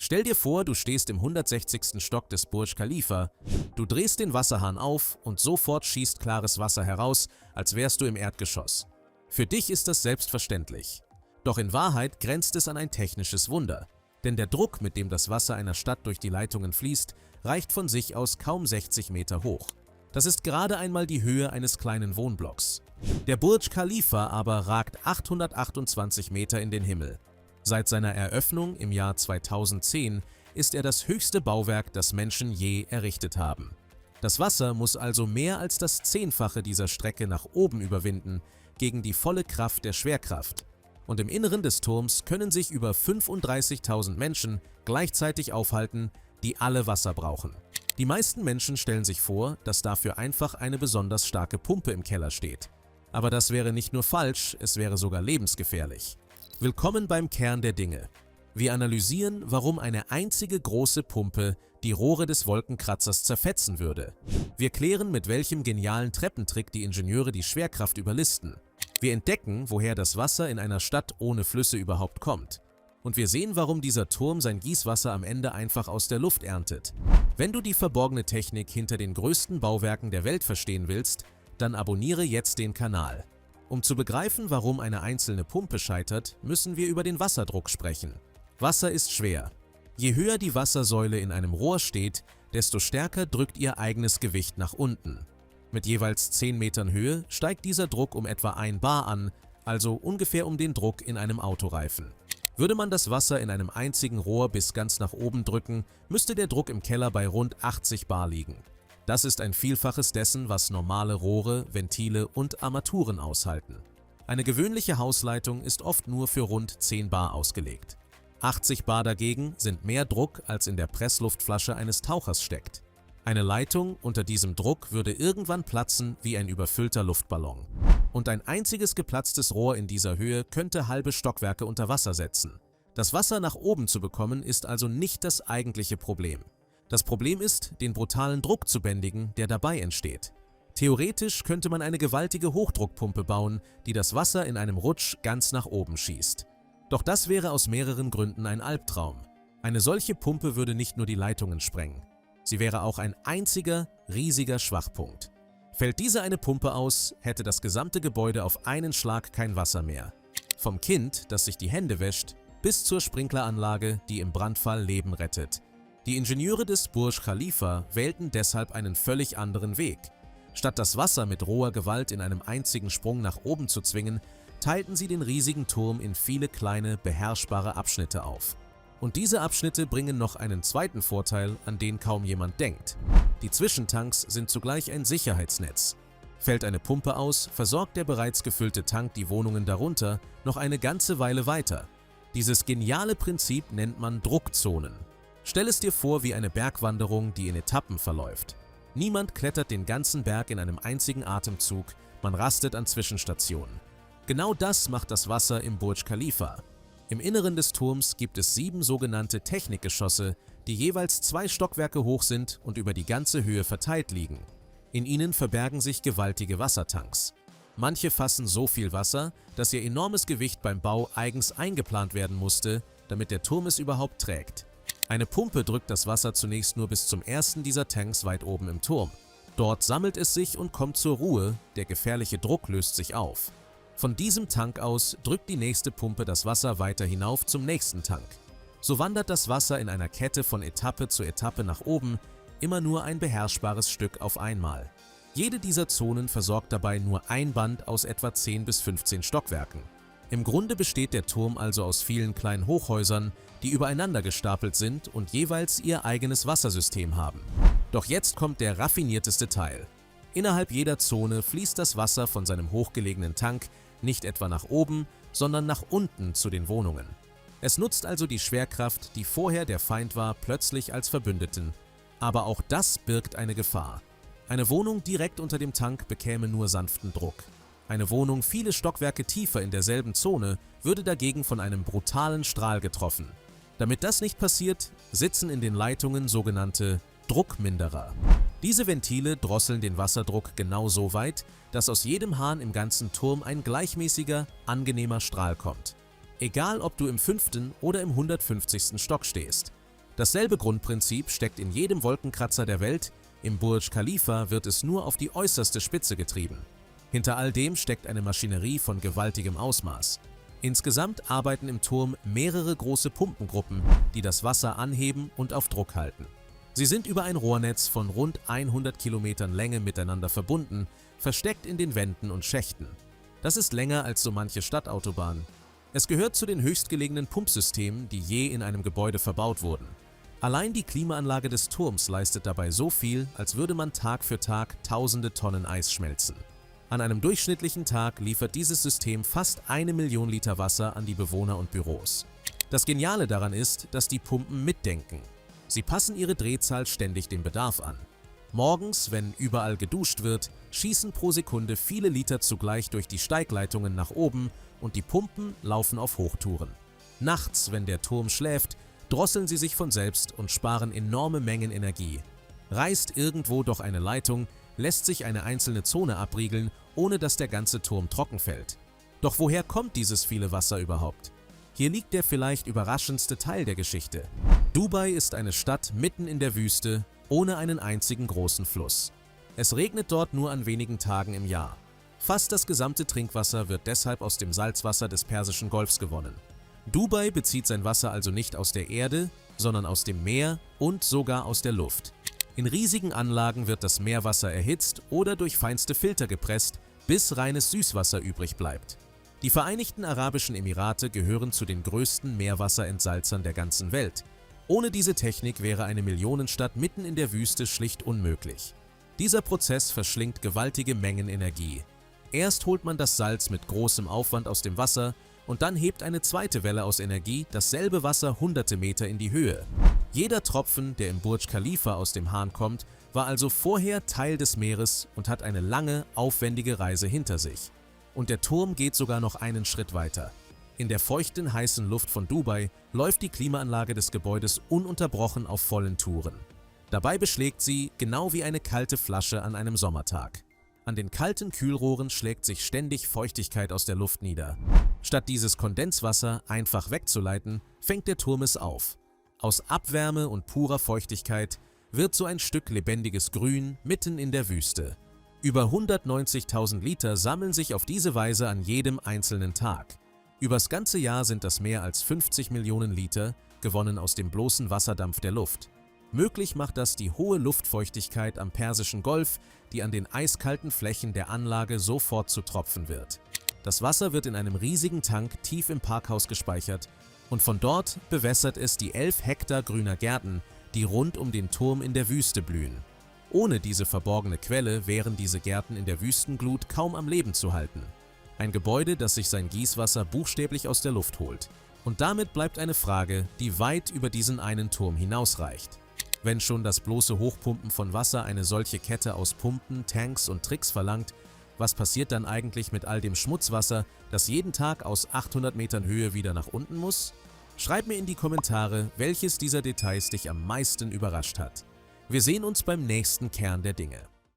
Stell dir vor, du stehst im 160. Stock des Burj Khalifa, du drehst den Wasserhahn auf und sofort schießt klares Wasser heraus, als wärst du im Erdgeschoss. Für dich ist das selbstverständlich. Doch in Wahrheit grenzt es an ein technisches Wunder. Denn der Druck, mit dem das Wasser einer Stadt durch die Leitungen fließt, reicht von sich aus kaum 60 Meter hoch. Das ist gerade einmal die Höhe eines kleinen Wohnblocks. Der Burj Khalifa aber ragt 828 Meter in den Himmel. Seit seiner Eröffnung im Jahr 2010 ist er das höchste Bauwerk, das Menschen je errichtet haben. Das Wasser muss also mehr als das Zehnfache dieser Strecke nach oben überwinden, gegen die volle Kraft der Schwerkraft. Und im Inneren des Turms können sich über 35.000 Menschen gleichzeitig aufhalten, die alle Wasser brauchen. Die meisten Menschen stellen sich vor, dass dafür einfach eine besonders starke Pumpe im Keller steht. Aber das wäre nicht nur falsch, es wäre sogar lebensgefährlich. Willkommen beim Kern der Dinge. Wir analysieren, warum eine einzige große Pumpe die Rohre des Wolkenkratzers zerfetzen würde. Wir klären, mit welchem genialen Treppentrick die Ingenieure die Schwerkraft überlisten. Wir entdecken, woher das Wasser in einer Stadt ohne Flüsse überhaupt kommt. Und wir sehen, warum dieser Turm sein Gießwasser am Ende einfach aus der Luft erntet. Wenn du die verborgene Technik hinter den größten Bauwerken der Welt verstehen willst, dann abonniere jetzt den Kanal. Um zu begreifen, warum eine einzelne Pumpe scheitert, müssen wir über den Wasserdruck sprechen. Wasser ist schwer. Je höher die Wassersäule in einem Rohr steht, desto stärker drückt ihr eigenes Gewicht nach unten. Mit jeweils 10 Metern Höhe steigt dieser Druck um etwa 1 bar an, also ungefähr um den Druck in einem Autoreifen. Würde man das Wasser in einem einzigen Rohr bis ganz nach oben drücken, müsste der Druck im Keller bei rund 80 bar liegen. Das ist ein Vielfaches dessen, was normale Rohre, Ventile und Armaturen aushalten. Eine gewöhnliche Hausleitung ist oft nur für rund 10 bar ausgelegt. 80 bar dagegen sind mehr Druck, als in der Pressluftflasche eines Tauchers steckt. Eine Leitung unter diesem Druck würde irgendwann platzen wie ein überfüllter Luftballon. Und ein einziges geplatztes Rohr in dieser Höhe könnte halbe Stockwerke unter Wasser setzen. Das Wasser nach oben zu bekommen, ist also nicht das eigentliche Problem. Das Problem ist, den brutalen Druck zu bändigen, der dabei entsteht. Theoretisch könnte man eine gewaltige Hochdruckpumpe bauen, die das Wasser in einem Rutsch ganz nach oben schießt. Doch das wäre aus mehreren Gründen ein Albtraum. Eine solche Pumpe würde nicht nur die Leitungen sprengen. Sie wäre auch ein einziger, riesiger Schwachpunkt. Fällt diese eine Pumpe aus, hätte das gesamte Gebäude auf einen Schlag kein Wasser mehr. Vom Kind, das sich die Hände wäscht, bis zur Sprinkleranlage, die im Brandfall Leben rettet. Die Ingenieure des Burj Khalifa wählten deshalb einen völlig anderen Weg. Statt das Wasser mit roher Gewalt in einem einzigen Sprung nach oben zu zwingen, teilten sie den riesigen Turm in viele kleine, beherrschbare Abschnitte auf. Und diese Abschnitte bringen noch einen zweiten Vorteil, an den kaum jemand denkt. Die Zwischentanks sind zugleich ein Sicherheitsnetz. Fällt eine Pumpe aus, versorgt der bereits gefüllte Tank die Wohnungen darunter noch eine ganze Weile weiter. Dieses geniale Prinzip nennt man Druckzonen. Stell es dir vor wie eine Bergwanderung, die in Etappen verläuft. Niemand klettert den ganzen Berg in einem einzigen Atemzug, man rastet an Zwischenstationen. Genau das macht das Wasser im Burj Khalifa. Im Inneren des Turms gibt es 7 sogenannte Technikgeschosse, die jeweils 2 Stockwerke hoch sind und über die ganze Höhe verteilt liegen. In ihnen verbergen sich gewaltige Wassertanks. Manche fassen so viel Wasser, dass ihr enormes Gewicht beim Bau eigens eingeplant werden musste, damit der Turm es überhaupt trägt. Eine Pumpe drückt das Wasser zunächst nur bis zum ersten dieser Tanks weit oben im Turm. Dort sammelt es sich und kommt zur Ruhe, der gefährliche Druck löst sich auf. Von diesem Tank aus drückt die nächste Pumpe das Wasser weiter hinauf zum nächsten Tank. So wandert das Wasser in einer Kette von Etappe zu Etappe nach oben, immer nur ein beherrschbares Stück auf einmal. Jede dieser Zonen versorgt dabei nur ein Band aus etwa 10 bis 15 Stockwerken. Im Grunde besteht der Turm also aus vielen kleinen Hochhäusern, die übereinander gestapelt sind und jeweils ihr eigenes Wassersystem haben. Doch jetzt kommt der raffinierteste Teil. Innerhalb jeder Zone fließt das Wasser von seinem hochgelegenen Tank nicht etwa nach oben, sondern nach unten zu den Wohnungen. Es nutzt also die Schwerkraft, die vorher der Feind war, plötzlich als Verbündeten. Aber auch das birgt eine Gefahr. Eine Wohnung direkt unter dem Tank bekäme nur sanften Druck. Eine Wohnung viele Stockwerke tiefer in derselben Zone würde dagegen von einem brutalen Strahl getroffen. Damit das nicht passiert, sitzen in den Leitungen sogenannte Druckminderer. Diese Ventile drosseln den Wasserdruck genau so weit, dass aus jedem Hahn im ganzen Turm ein gleichmäßiger, angenehmer Strahl kommt. Egal, ob du im 5. oder im 150. Stock stehst. Dasselbe Grundprinzip steckt in jedem Wolkenkratzer der Welt, im Burj Khalifa wird es nur auf die äußerste Spitze getrieben. Hinter all dem steckt eine Maschinerie von gewaltigem Ausmaß. Insgesamt arbeiten im Turm mehrere große Pumpengruppen, die das Wasser anheben und auf Druck halten. Sie sind über ein Rohrnetz von rund 100 Kilometern Länge miteinander verbunden, versteckt in den Wänden und Schächten. Das ist länger als so manche Stadtautobahn. Es gehört zu den höchstgelegenen Pumpsystemen, die je in einem Gebäude verbaut wurden. Allein die Klimaanlage des Turms leistet dabei so viel, als würde man Tag für Tag tausende Tonnen Eis schmelzen. An einem durchschnittlichen Tag liefert dieses System fast 1 Million Liter Wasser an die Bewohner und Büros. Das Geniale daran ist, dass die Pumpen mitdenken. Sie passen ihre Drehzahl ständig dem Bedarf an. Morgens, wenn überall geduscht wird, schießen pro Sekunde viele Liter zugleich durch die Steigleitungen nach oben und die Pumpen laufen auf Hochtouren. Nachts, wenn der Turm schläft, drosseln sie sich von selbst und sparen enorme Mengen Energie. Reißt irgendwo doch eine Leitung, lässt sich eine einzelne Zone abriegeln, ohne dass der ganze Turm trocken fällt. Doch woher kommt dieses viele Wasser überhaupt? Hier liegt der vielleicht überraschendste Teil der Geschichte. Dubai ist eine Stadt mitten in der Wüste, ohne einen einzigen großen Fluss. Es regnet dort nur an wenigen Tagen im Jahr. Fast das gesamte Trinkwasser wird deshalb aus dem Salzwasser des Persischen Golfs gewonnen. Dubai bezieht sein Wasser also nicht aus der Erde, sondern aus dem Meer und sogar aus der Luft. In riesigen Anlagen wird das Meerwasser erhitzt oder durch feinste Filter gepresst, bis reines Süßwasser übrig bleibt. Die Vereinigten Arabischen Emirate gehören zu den größten Meerwasserentsalzern der ganzen Welt. Ohne diese Technik wäre eine Millionenstadt mitten in der Wüste schlicht unmöglich. Dieser Prozess verschlingt gewaltige Mengen Energie. Erst holt man das Salz mit großem Aufwand aus dem Wasser und dann hebt eine zweite Welle aus Energie dasselbe Wasser hunderte Meter in die Höhe. Jeder Tropfen, der im Burj Khalifa aus dem Hahn kommt, war also vorher Teil des Meeres und hat eine lange, aufwendige Reise hinter sich. Und der Turm geht sogar noch einen Schritt weiter. In der feuchten, heißen Luft von Dubai läuft die Klimaanlage des Gebäudes ununterbrochen auf vollen Touren. Dabei beschlägt sie, genau wie eine kalte Flasche an einem Sommertag. An den kalten Kühlrohren schlägt sich ständig Feuchtigkeit aus der Luft nieder. Statt dieses Kondenswasser einfach wegzuleiten, fängt der Turm es auf. Aus Abwärme und purer Feuchtigkeit wird so ein Stück lebendiges Grün mitten in der Wüste. Über 190.000 Liter sammeln sich auf diese Weise an jedem einzelnen Tag. Übers ganze Jahr sind das mehr als 50 Millionen Liter, gewonnen aus dem bloßen Wasserdampf der Luft. Möglich macht das die hohe Luftfeuchtigkeit am Persischen Golf, die an den eiskalten Flächen der Anlage sofort zu Tropfen wird. Das Wasser wird in einem riesigen Tank tief im Parkhaus gespeichert und von dort bewässert es die 11 Hektar grüner Gärten, die rund um den Turm in der Wüste blühen. Ohne diese verborgene Quelle wären diese Gärten in der Wüstenglut kaum am Leben zu halten. Ein Gebäude, das sich sein Gießwasser buchstäblich aus der Luft holt. Und damit bleibt eine Frage, die weit über diesen einen Turm hinausreicht. Wenn schon das bloße Hochpumpen von Wasser eine solche Kette aus Pumpen, Tanks und Tricks verlangt, was passiert dann eigentlich mit all dem Schmutzwasser, das jeden Tag aus 800 Metern Höhe wieder nach unten muss? Schreib mir in die Kommentare, welches dieser Details dich am meisten überrascht hat. Wir sehen uns beim nächsten Kern der Dinge.